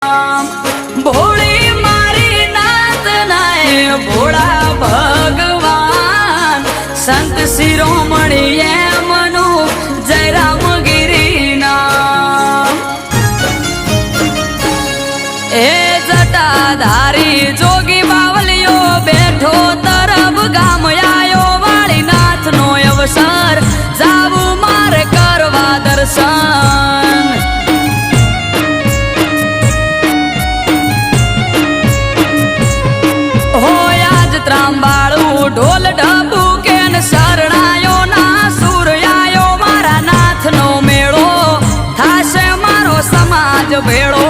ભોળી મારી નાત નાય ભોળા ભગવાન સંત શિરોમણી મનુ જયરામ ગિરીના એ જટાધારી જોગી બાવલિયો બેઠો તરફ ગામ આયો વાળીનાથ નો અવસર જાવું મારે કરવા દર્શન ત્રાંબાળું ઢોલ ઢબુ કેન શરણાયો ના સુરયાયો મારા નાથ નો મેળો થાશે મારો સમાજ ભેળો